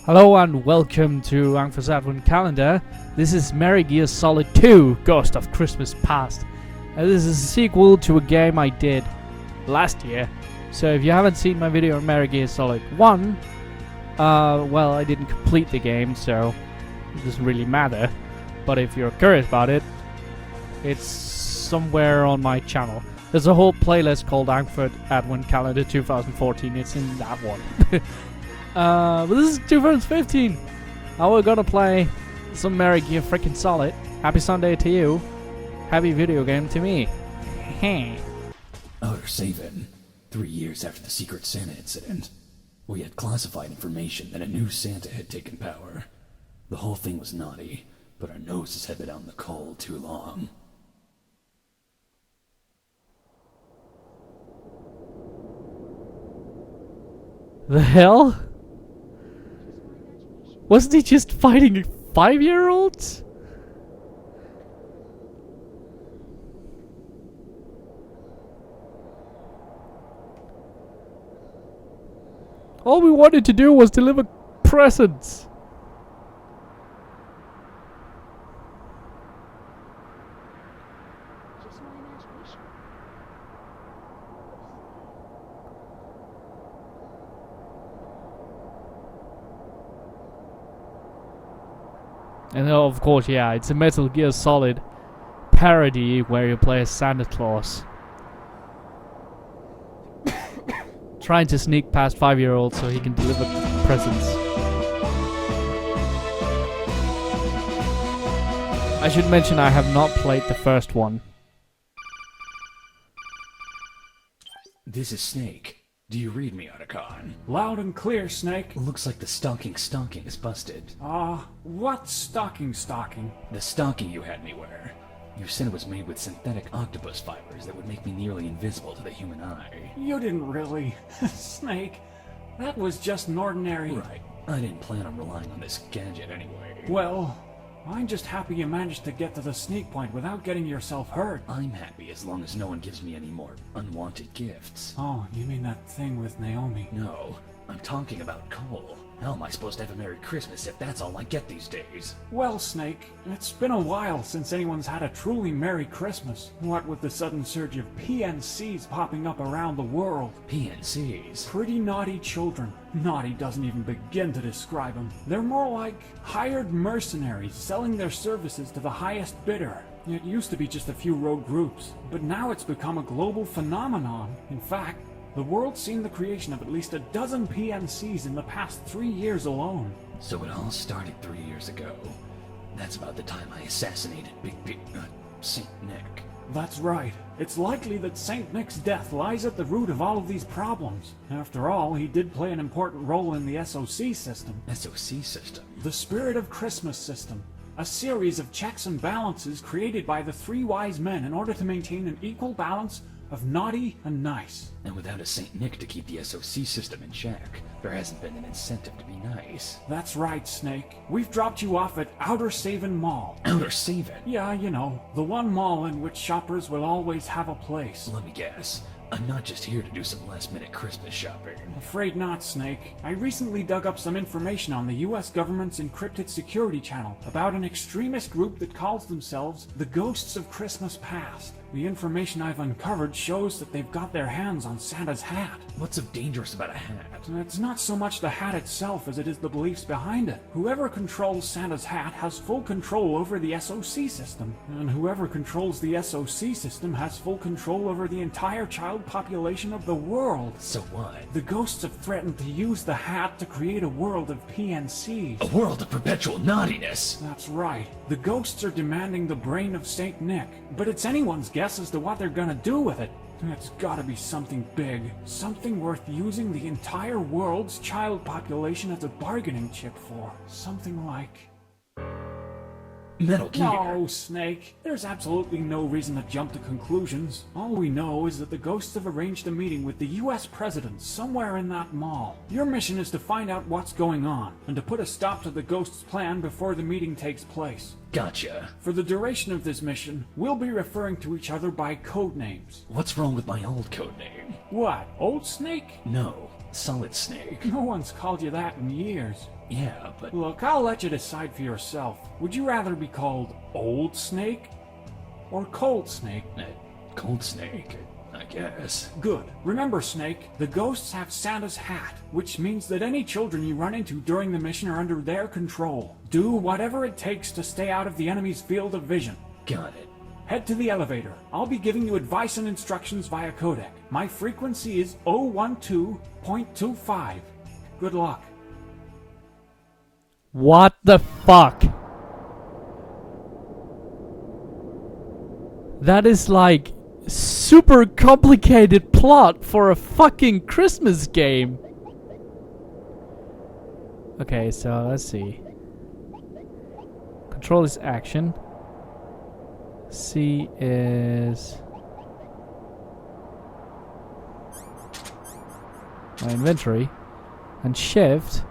Hello and welcome to Ankford's Advent Calendar. This is Metal Gear Solid 2, Ghost of Christmas Past. This is a sequel to a game I did last year. So if you haven't seen my video on Metal Gear Solid 1, well, I didn't complete the game, so it doesn't really matter. But if you're curious about it, it's somewhere on my channel. There's a whole playlist called Ankford Advent Calendar 2014. It's in that one. But this is 2015. Now we're gonna play some Metal Gear freaking Solid. Happy Sunday to you. Happy video game to me. Outer Savin. 3 years after the Secret Santa incident. We had classified information that a new Santa had taken power. The whole thing was naughty, but our noses had been out in the cold too long. The hell? Wasn't he just fighting 5-year-olds? All we wanted to do was deliver presents. Just my imagination. And of course, yeah, it's a Metal Gear Solid parody where you play as Santa Claus. Trying to sneak past 5-year-olds so he can deliver presents. I should mention I have not played the first one. This is Snake. Do you read me, Otacon? Loud and clear, Snake. Looks like the stocking is busted. What stocking? The stocking you had me wear. You said it was made with synthetic octopus fibers that would make me nearly invisible to the human eye. You didn't really. Snake, that was just an ordinary... Right. I didn't plan on relying on this gadget anyway. Well, I'm just happy you managed to get to the sneak point without getting yourself hurt. I'm happy as long as no one gives me any more unwanted gifts. Oh, you mean that thing with Naomi? No, I'm talking about Cole. How am I supposed to have a Merry Christmas if that's all I get these days? Well, Snake, it's been a while since anyone's had a truly Merry Christmas. What with the sudden surge of PNCs popping up around the world. PNCs? Pretty naughty children. Naughty doesn't even begin to describe them. They're more like hired mercenaries selling their services to the highest bidder. It used to be just a few rogue groups, but now it's become a global phenomenon. In fact, the world's seen the creation of at least a dozen PNCs in the past 3 years alone. So it all started 3 years ago. That's about the time I assassinated Saint Nick. That's right. It's likely that Saint Nick's death lies at the root of all of these problems. After all, he did play an important role in the SOC system. SOC system? The Spirit of Christmas system. A series of checks and balances created by the three wise men in order to maintain an equal balance of naughty and nice. And without a Saint Nick to keep the SOC system in check, there hasn't been an incentive to be nice. That's right, Snake. We've dropped you off at Outer Savin Mall. Outer Savin? Yeah, you know, the one mall in which shoppers will always have a place. Let me guess. I'm not just here to do some last-minute Christmas shopping. Afraid not, Snake. I recently dug up some information on the US government's encrypted security channel about an extremist group that calls themselves the Ghosts of Christmas Past. The information I've uncovered shows that they've got their hands on Santa's hat. What's so dangerous about a hat? It's not so much the hat itself as it is the beliefs behind it. Whoever controls Santa's hat has full control over the SOC system. And whoever controls the SOC system has full control over the entire child population of the world. So what? The ghosts have threatened to use the hat to create a world of PNCs. A world of perpetual naughtiness! That's right. The ghosts are demanding the brain of Saint Nick, but it's anyone's guess as to what they're gonna do with it. It's gotta be something big. Something worth using the entire world's child population as a bargaining chip for. Something like... Metal Gear. No, Snake. There's absolutely no reason to jump to conclusions. All we know is that the ghosts have arranged a meeting with the US president somewhere in that mall. Your mission is to find out what's going on, and to put a stop to the ghosts' plan before the meeting takes place. Gotcha. For the duration of this mission, we'll be referring to each other by code names. What's wrong with my old code name? What, Old Snake? No, Solid Snake. No one's called you that in years. Yeah, but... Look, I'll let you decide for yourself. Would you rather be called Old Snake or Cold Snake? Cold Snake, I guess. Good. Remember, Snake, the ghosts have Santa's hat, which means that any children you run into during the mission are under their control. Do whatever it takes to stay out of the enemy's field of vision. Got it. Head to the elevator. I'll be giving you advice and instructions via codec. My frequency is 012.25. Good luck. What the fuck? That is like super complicated plot for a fucking Christmas game. Okay, so let's see. Control is action. C is my inventory. And shift.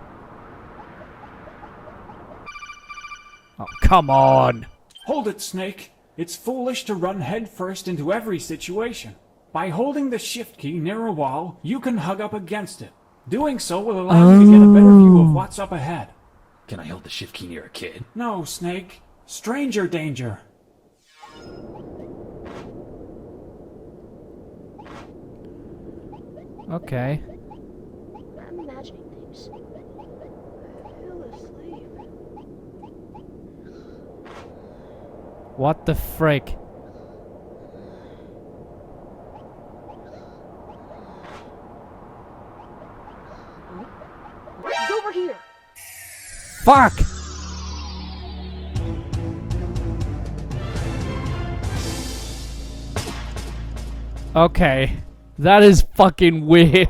Oh, come on! Hold it, Snake. It's foolish to run headfirst into every situation. By holding the shift key near a wall, you can hug up against it. Doing so will allow you to get a better view of what's up ahead. Can I hold the shift key near a kid? No, Snake. Stranger danger. Okay. I'm imagining things. I feel asleep. What the frick? He's over here! Fuck! Okay. That is fucking weird.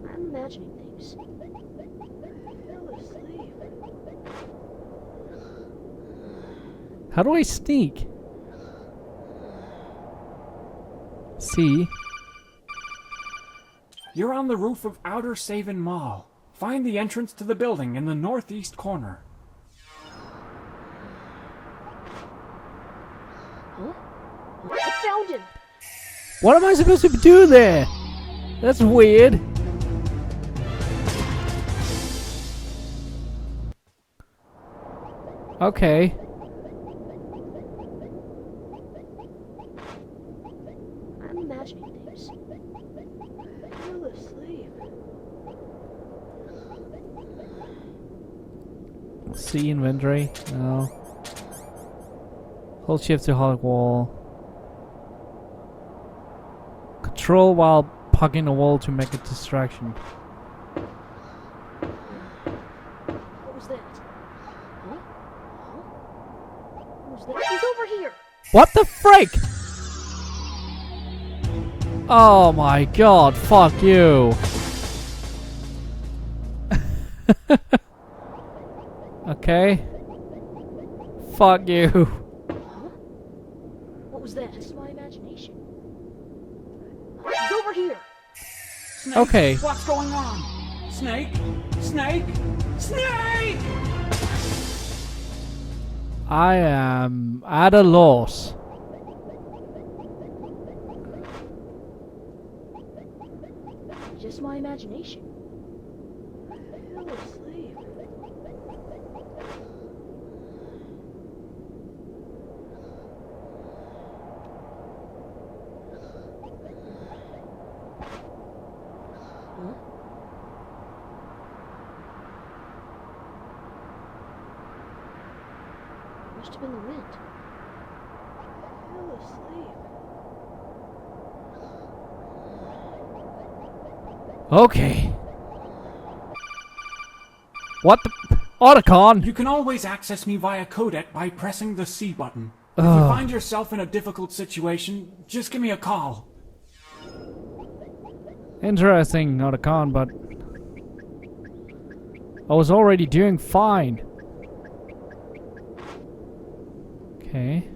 I'm imagining things. I feel asleep. How do I sneak? C. You're on the roof of Outer Savin Mall. Find the entrance to the building in the northeast corner. Huh? I found him! What am I supposed to do there? That's weird. Okay. I'm imagining things. I feel asleep. C inventory. No. Hold shift to hug wall. Control while pugging a wall to make a distraction. What was that? Huh? Huh? Who's that? He's over here! What the frick? Oh my god, fuck you. Okay. Fuck you. Huh? What was that? This is my imagination. He's over here! Snake, Okay. What's going on? Snake? Snake? Snake! I am at a loss. Just my imagination. I feel asleep. Huh? Must have been the wind. I feel asleep. Okay. What the... Otacon! You can always access me via codec by pressing the C button. If you Ugh. find yourself in a difficult situation, just give me a call. Interesting, Otacon, but... I was already doing fine. Okay.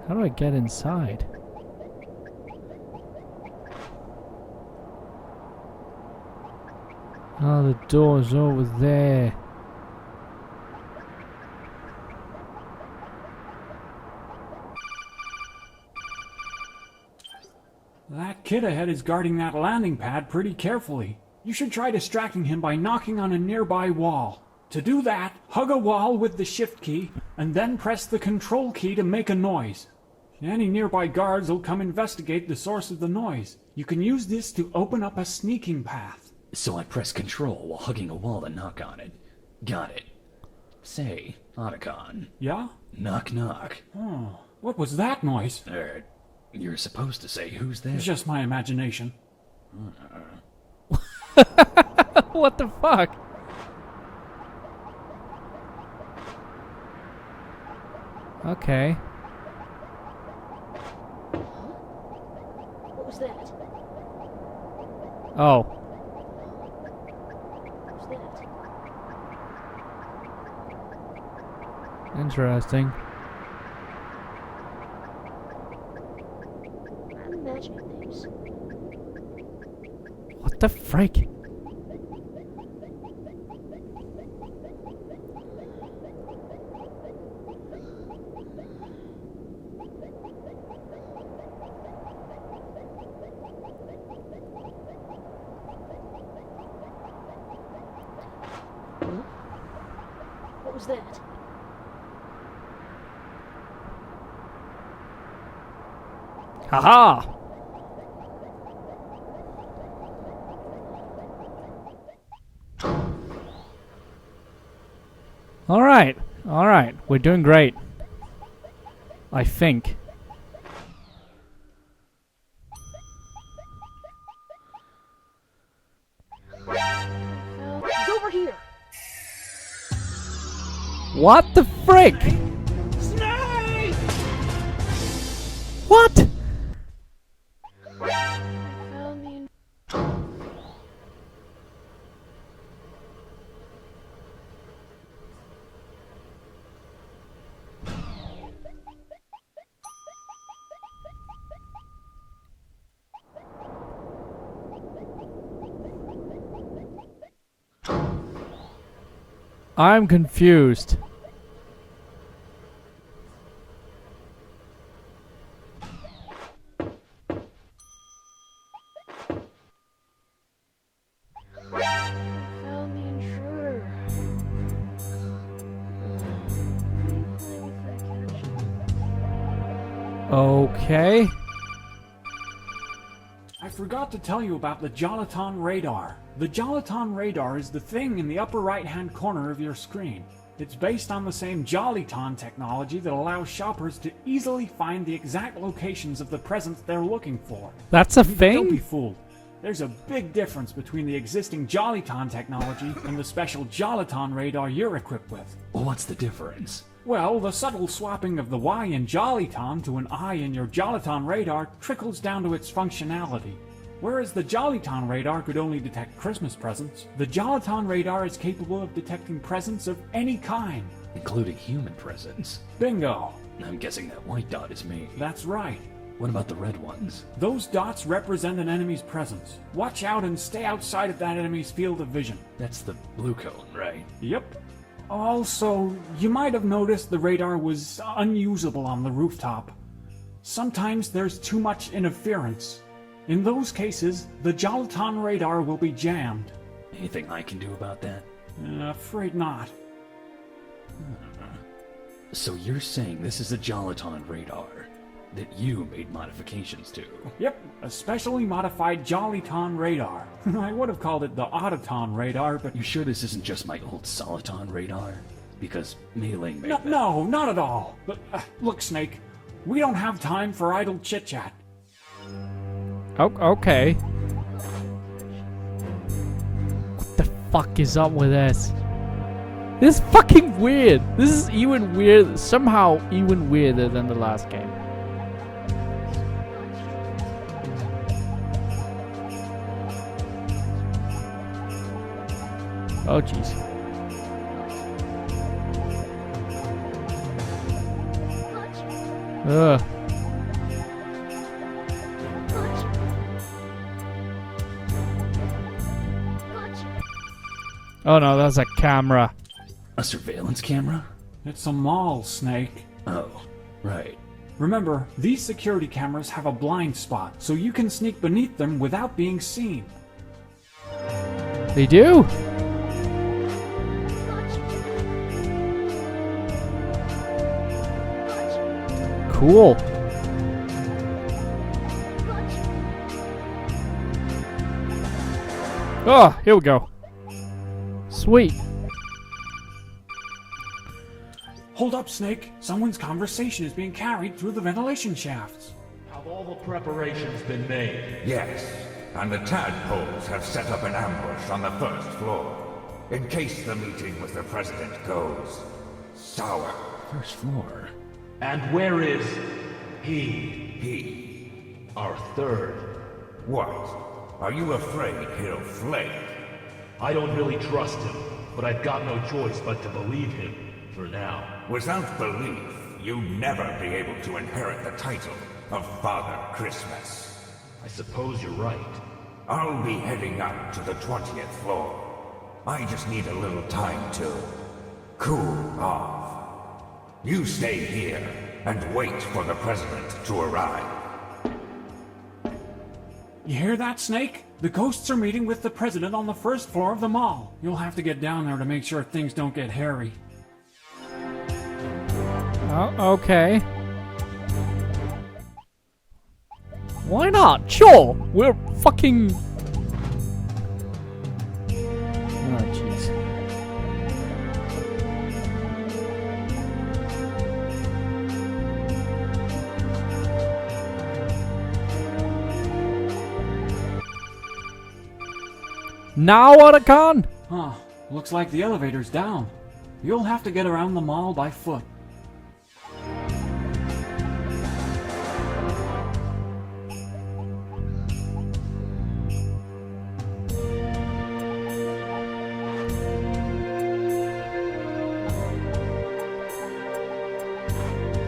How do I get inside? Oh, the door's over there. kid ahead is guarding that landing pad pretty carefully. You should try distracting him by knocking on a nearby wall. To do that, hug a wall with the shift key, and then press the control key to make a noise. Any nearby guards will come investigate the source of the noise. You can use this to open up a sneaking path. So I press control while hugging a wall to knock on it. Got it. Say, Otacon. Yeah? Knock knock. Oh, what was that noise? You're supposed to say who's there. It's just my imagination. What the fuck? Okay. What was that? Oh. What was that? Interesting. I'm imagining things. What the frick? What was that? Haha! Alright, alright. We're doing great. I think. He's over here! What the frick? Snake! What? Found the... I'm confused. Found the intruder. Okay. I forgot to tell you about the Jolaton radar. The Jolaton radar is the thing in the upper right-hand corner of your screen. It's based on the same Joliton technology that allows shoppers to easily find the exact locations of the presents they're looking for. That's a Don't be thing? fooled. There's a big difference between the existing Joliton technology and the special Joliton radar you're equipped with. What's the difference? Well, the subtle swapping of the Y in Joliton to an I in your Joliton radar trickles down to its functionality. Whereas the Joliton radar could only detect Christmas presents, the Joliton radar is capable of detecting presents of any kind. Including human presents. Bingo! I'm guessing that white dot is me. That's right. What about the red ones? Those dots represent an enemy's presence. Watch out and stay outside of that enemy's field of vision. That's the blue cone, right? Yep. Also, you might have noticed the radar was unusable on the rooftop. Sometimes there's too much interference. In those cases, the Joliton radar will be jammed. Anything I can do about that? Afraid not. So you're saying this is a Joliton radar that you made modifications to? Yep, a specially modified Joliton radar. I would have called it the Autoton radar, but... You sure this isn't just my old Soliton radar? Because Mei-Ling made that. No, not at all. But, look, Snake, we don't have time for idle chit-chat. Okay. What the fuck is up with this? This is fucking weird. This is even weird. Somehow even weirder than the last game. Oh jeez. Ugh. Oh no, that's a camera. A surveillance camera? It's a mall, Snake. Oh, right. Remember, these security cameras have a blind spot, so you can sneak beneath them without being seen. They do? Cool. Oh, here we go. Sweet. Hold up, Snake. Someone's conversation is being carried through the ventilation shafts. Have all the preparations been made? Yes, and the tadpoles have set up an ambush on the first floor, in case the meeting with the president goes sour. First floor. And where is he? He. Our third. What? Are you afraid he'll flake? I don't really trust him, but I've got no choice but to believe him, for now. Without belief, you'd never be able to inherit the title of Father Christmas. I suppose you're right. I'll be heading up to the 20th floor. I just need a little time to cool off. You stay here and wait for the president to arrive. You hear that, Snake? The ghosts are meeting with the president on the first floor of the mall. You'll have to get down there to make sure things don't get hairy. Oh, okay. Why not? Sure! We're fucking... Oh, jeez. Now, Otacon? Huh. Looks like the elevator's down. You'll have to get around the mall by foot.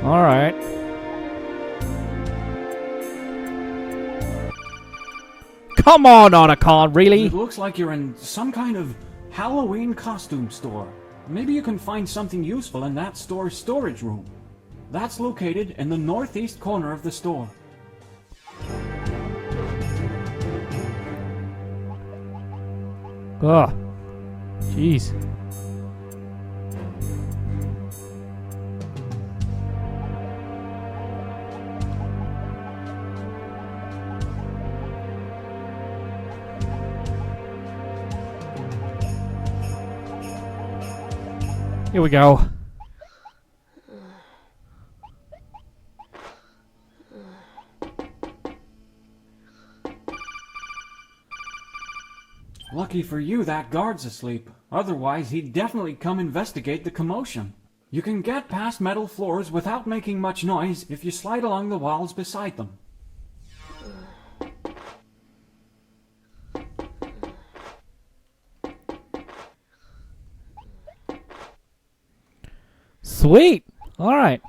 Alright. Come on, Otacon, really? It looks like you're in some kind of Halloween costume store. Maybe you can find something useful in that store's storage room. That's located in the northeast corner of the store. Ugh. Jeez. Here we go. Lucky for you, that guard's asleep. Otherwise, he'd definitely come investigate the commotion. You can get past metal floors without making much noise if you slide along the walls beside them. Sweet! Alright.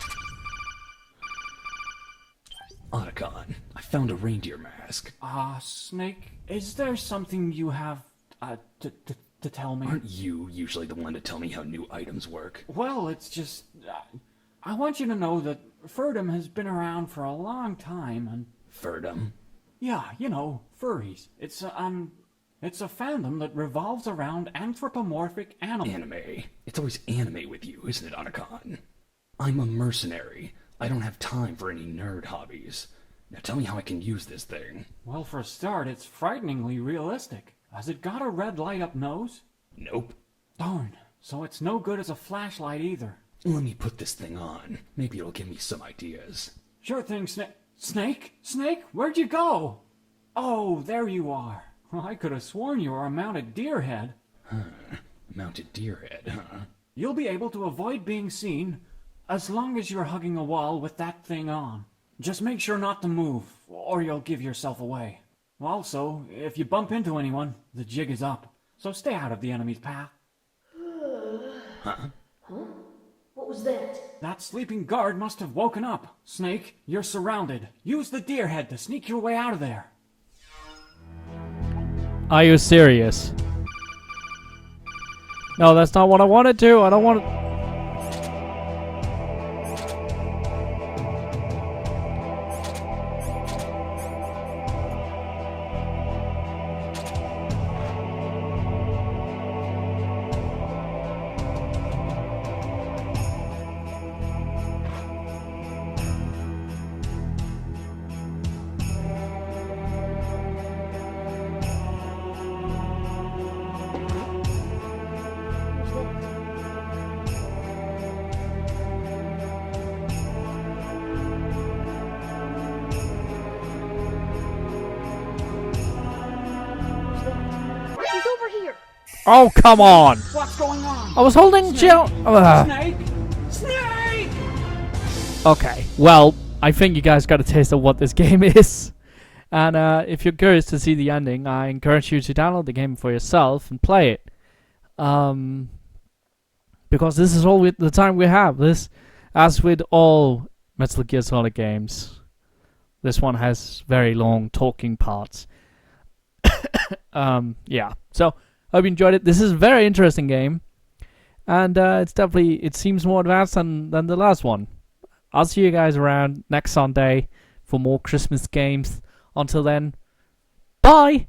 Otacon, I found a reindeer mask. Snake, is there something you have, to tell me? Aren't you usually the one to tell me how new items work? Well, it's just... I want you to know that Furdum has been around for a long time, and... Furdum? Yeah, you know, furries. It's a fandom that revolves around anthropomorphic animals. Anime. It's always anime with you, isn't it, Otacon? I'm a mercenary. I don't have time for any nerd hobbies. Now tell me how I can use this thing. Well, for a start, it's frighteningly realistic. Has it got a red light-up nose? Nope. Darn, so it's no good as a flashlight either. Let me put this thing on. Maybe it'll give me some ideas. Sure thing, Snake? Snake? Where'd you go? Oh, there you are. I could have sworn you were a mounted deer head. Mounted deer head, huh? You'll be able to avoid being seen as long as you're hugging a wall with that thing on. Just make sure not to move, or you'll give yourself away. Also, if you bump into anyone, the jig is up. So stay out of the enemy's path. Huh? What was that? That sleeping guard must have woken up. Snake, you're surrounded. Use the deer head to sneak your way out of there. Are you serious? No, that's not what I wanted to. I don't want to... Oh, come on! What's going on? I was holding Jill. Snake? Snake! Okay, well, I think you guys got a taste of what this game is. And if you're curious to see the ending, I encourage you to download the game for yourself and play it. Because this is all the time we have. This, as with all Metal Gear Solid games, this one has very long talking parts. Yeah. So, hope you enjoyed it. This is a very interesting game. And it seems more advanced than the last one. I'll see you guys around next Sunday for more Christmas games. Until then, bye!